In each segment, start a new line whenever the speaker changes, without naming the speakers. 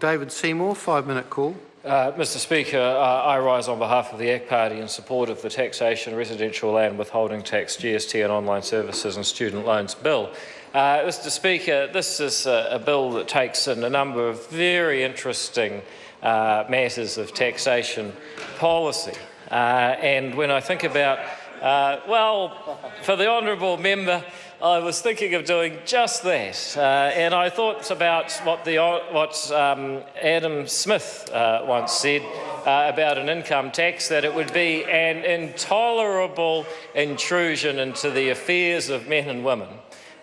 David Seymour, 5-minute call.
Mr Speaker, I rise on behalf of the ACT Party in support of the Taxation, Residential Land Withholding Tax, GST and Online Services and Student Loans Bill. Mr Speaker, this is a bill that takes in a number of very interesting matters of taxation policy. And when I think about, well, for the honourable member, I was thinking of doing just that, and I thought about what Adam Smith once said about an income tax, that it would be an intolerable intrusion into the affairs of men and women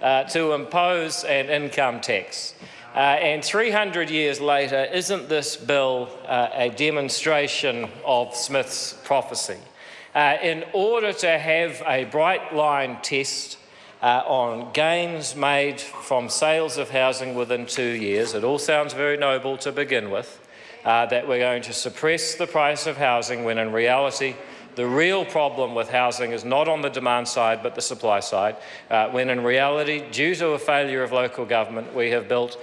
to impose an income tax. And 300 years later, isn't this bill a demonstration of Smith's prophecy? In order to have a bright line test on gains made from sales of housing within 2 years. It all sounds very noble to begin with, that we're going to suppress the price of housing, when in reality the real problem with housing is not on the demand side but the supply side, when in reality, due to a failure of local government, we have built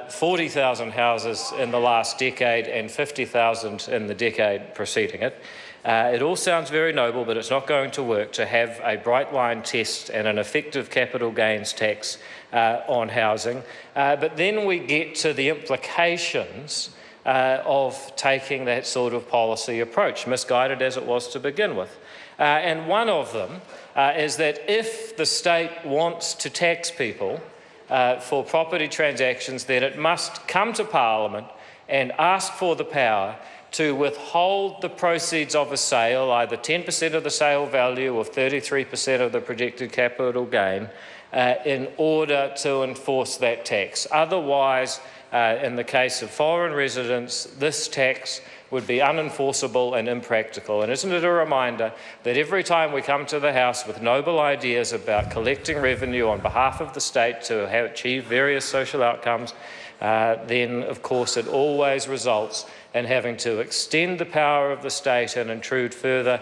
40,000 houses in the last decade and 50,000 in the decade preceding it. It all sounds very noble, but it's not going to work to have a bright line test and an effective capital gains tax on housing. But then we get to the implications of taking that sort of policy approach, misguided as it was to begin with. And one of them is that if the state wants to tax people for property transactions, then it must come to Parliament and ask for the power to withhold the proceeds of a sale, either 10% of the sale value or 33% of the projected capital gain, in order to enforce that tax. Otherwise, in the case of foreign residents, this tax would be unenforceable and impractical. And isn't it a reminder that every time we come to the House with noble ideas about collecting revenue on behalf of the state to achieve various social outcomes, then of course it always results in having to extend the power of the state and intrude further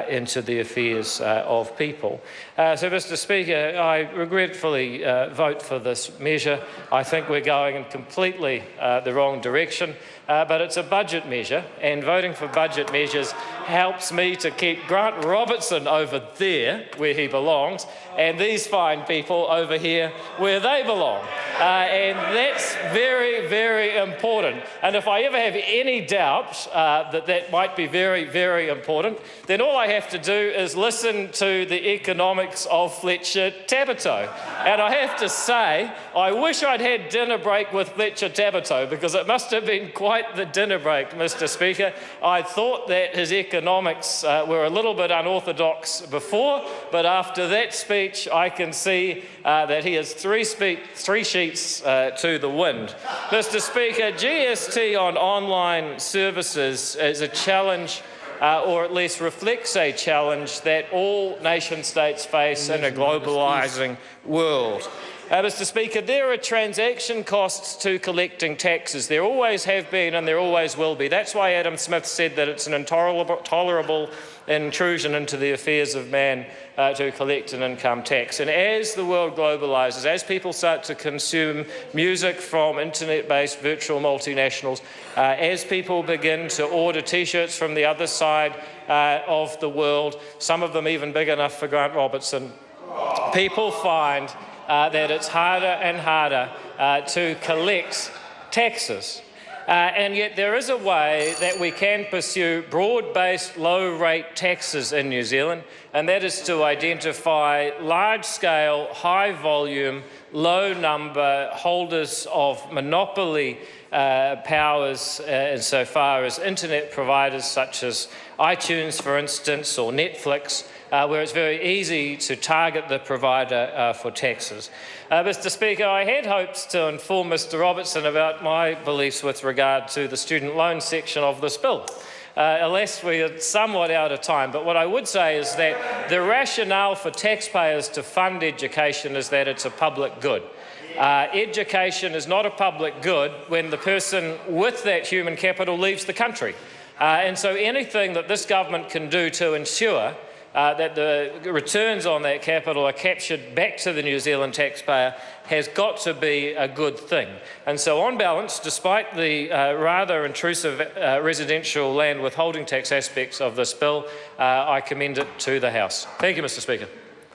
into the affairs of people. So, Mr Speaker, I regretfully vote for this measure. I think we're going in completely the wrong direction, but it's a budget measure, and voting for budget measures helps me to keep Grant Robertson over there where he belongs and these fine people over here where they belong. And that's very, very important. And if I ever have any doubt that that might be very, very important, then all I have to do is listen to the economics of Fletcher Tabato. And I have to say, I wish I'd had dinner break with Fletcher Tabato, because it must have been quite the dinner break, Mr Speaker. I thought that his economics were a little bit unorthodox before, but after that speech, I can see that he has three sheets to the wind. Mr Speaker, GST on online services is a challenge, or at least reflects a challenge, that all nation-states face in a globalising world. Mr Speaker, there are transaction costs to collecting taxes. There always have been and there always will be. That's why Adam Smith said that it's an intolerable intrusion into the affairs of man to collect an income tax. And as the world globalises, as people start to consume music from internet-based virtual multinationals, as people begin to order T-shirts from the other side of the world, some of them even big enough for Grant Robertson, people find that it's harder and harder to collect taxes. And yet there is a way that we can pursue broad-based low-rate taxes in New Zealand, and that is to identify large-scale, high-volume, low-number holders of monopoly powers insofar as internet providers such as iTunes, for instance, or Netflix, where it's very easy to target the provider for taxes. Mr Speaker, I had hopes to inform Mr Robertson about my beliefs with regard to the student loan section of this bill. Alas, we are somewhat out of time, but what I would say is that the rationale for taxpayers to fund education is that it's a public good. Education is not a public good when the person with that human capital leaves the country. And so anything that this government can do to ensure that the returns on that capital are captured back to the New Zealand taxpayer has got to be a good thing. And so on balance, despite the rather intrusive residential land withholding tax aspects of this bill, I commend it to the House. Thank you, Mr Speaker.